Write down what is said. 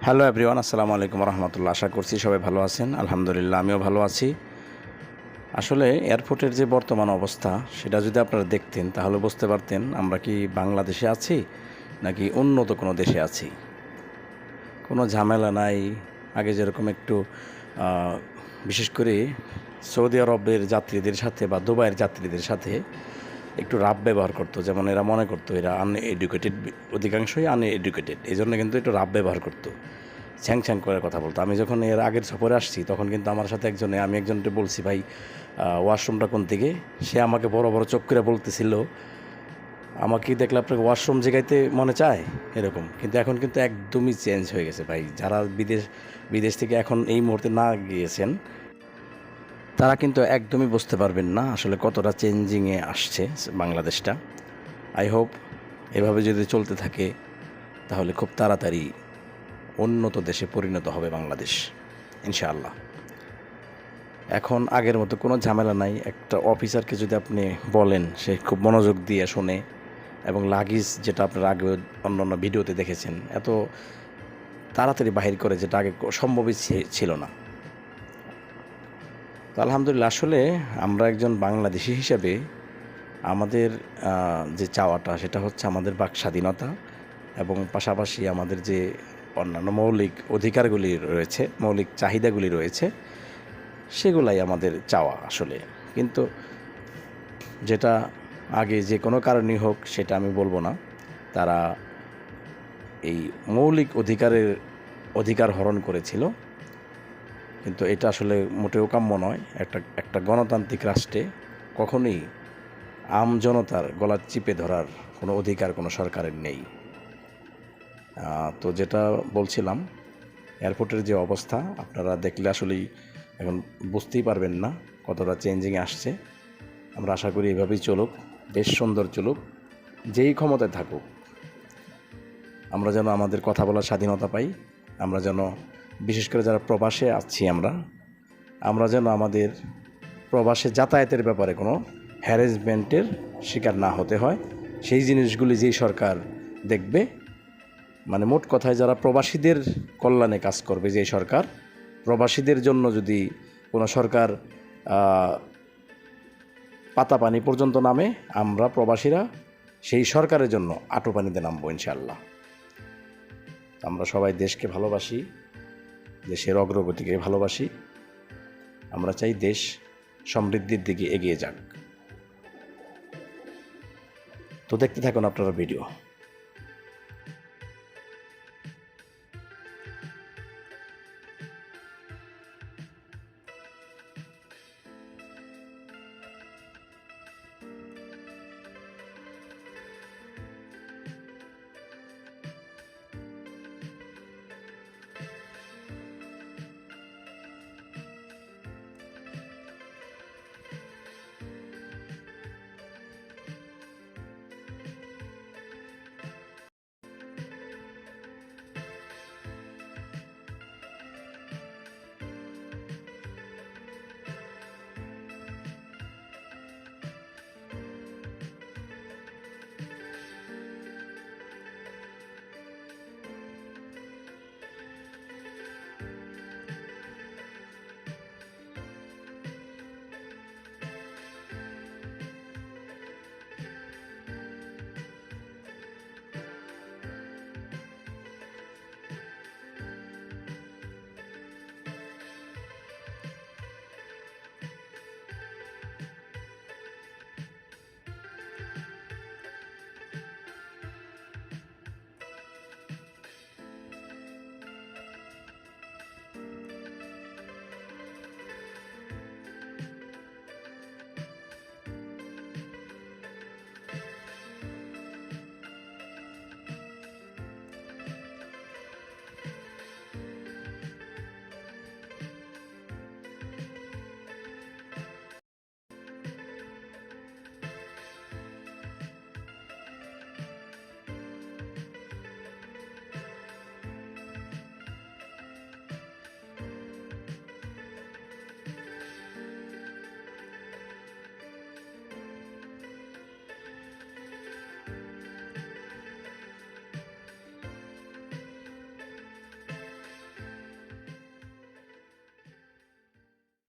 Hello everyone, আসসালামু আলাইকুম রহমতুল্লাহ। আশা করছি সবাই ভালো আছেন। আলহামদুলিল্লাহ, আমিও ভালো আছি। আসলে এয়ারপোর্টের যে বর্তমান অবস্থা, সেটা যদি আপনারা দেখতেন তাহলে বুঝতে পারতেন আমরা কি বাংলাদেশে আছি নাকি উন্নত কোনো দেশে আছি। কোনো ঝামেলা নাই। আগে যেরকম একটু বিশেষ করে সৌদি আরবের যাত্রীদের সাথে বা দুবাইয়ের যাত্রীদের সাথে একটু রাফ ব্যবহার করতো, যেমন এরা মনে করতো এরা আনএডুকেটেড, অধিকাংশই আনএডুকেটেড, এই জন্য কিন্তু একটু রাফ ব্যবহার করতো, ছ্যাং ছ্যাং করে কথা বলতো। আমি যখন এর আগের সফরে আসছি তখন কিন্তু আমার সাথে আমি একজনকে বলছি, ভাই ওয়াশরুমটা কোন দিকে, সে আমাকে বড় বড় চোখ করে বলতেছিল, আমাকে দেখলে আপনাকে ওয়াশরুম জায়গাতে মনে চায় এরকম। কিন্তু এখন কিন্তু একদমই চেঞ্জ হয়ে গেছে ভাই। যারা বিদেশ থেকে এখন এই মুহূর্তে না গিয়েছেন তারা কিন্তু একদমই বুঝতে পারবেন না আসলে কতটা চেঞ্জিংয়ে আসছে বাংলাদেশটা। আই হোপ এভাবে যদি চলতে থাকে তাহলে খুব তাড়াতাড়ি উন্নত দেশে পরিণত হবে বাংলাদেশ, ইনশাআল্লাহ। এখন আগের মতো কোনো ঝামেলা নাই। একটা অফিসারকে যদি আপনি বলেন, সে খুব মনোযোগ দিয়ে শোনে, এবং লাগেজ যেটা আপনারা আগে অন্যান্য ভিডিওতে দেখেছেন এত তাড়াতাড়ি বাহির করে, যেটা আগে সম্ভবই ছিল না। তো আলহামদুলিল্লাহ, আসলে আমরা একজন বাংলাদেশি হিসেবে আমাদের যে চাওয়াটা সেটা হচ্ছে আমাদের বাক স্বাধীনতা, এবং পাশাপাশি আমাদের যে অন্যান্য মৌলিক অধিকারগুলি রয়েছে, মৌলিক চাহিদাগুলি রয়েছে, সেগুলাই আমাদের চাওয়া আসলে। কিন্তু যেটা আগে যে কোনো কারণেই হোক সেটা আমি বলবো না, তারা এই মৌলিক অধিকার হরণ করেছিল, কিন্তু এটা আসলে মোটেও কাম্য নয়। একটা গণতান্ত্রিক রাষ্ট্রে কখনোই আম জনতার গলা চিপে ধরার কোনো অধিকার কোনো সরকারের নেই। তো যেটা বলছিলাম, এয়ারপোর্টের যে অবস্থা আপনারা দেখলে আসলেই এখন বুঝতেই পারবেন না কতটা চেঞ্জিংয়ে আসছে। আমরা আশা করি এভাবেই চলুক, বেশ সুন্দর চলুক, যেই ক্ষমতায় থাকুক, আমরা যেন আমাদের কথা বলার স্বাধীনতা পাই। আমরা যেন, বিশেষ করে যারা প্রবাসে আছি, আমরা যেন আমাদের প্রবাসে যাতায়াতের ব্যাপারে কোনো হ্যারাসমেন্টের শিকার না হতে হয়। সেই জিনিসগুলি যেই সরকার দেখবে, মানে মোট কথায় যারা প্রবাসীদের কল্যাণে কাজ করবে, যে সরকার, প্রবাসীদের জন্য যদি কোনো সরকার পাতা পানি পর্যন্ত নামে, আমরা প্রবাসীরা সেই সরকারের জন্য আঁটু পানিতে নামবো ইনশাআল্লাহ। আমরা সবাই দেশকে ভালোবাসি, দেশের অগ্রগতিকে ভালোবাসি। আমরা চাই দেশ সমৃদ্ধির দিকে এগিয়ে যাক। তো দেখতে থাকুন আপনারা ভিডিও।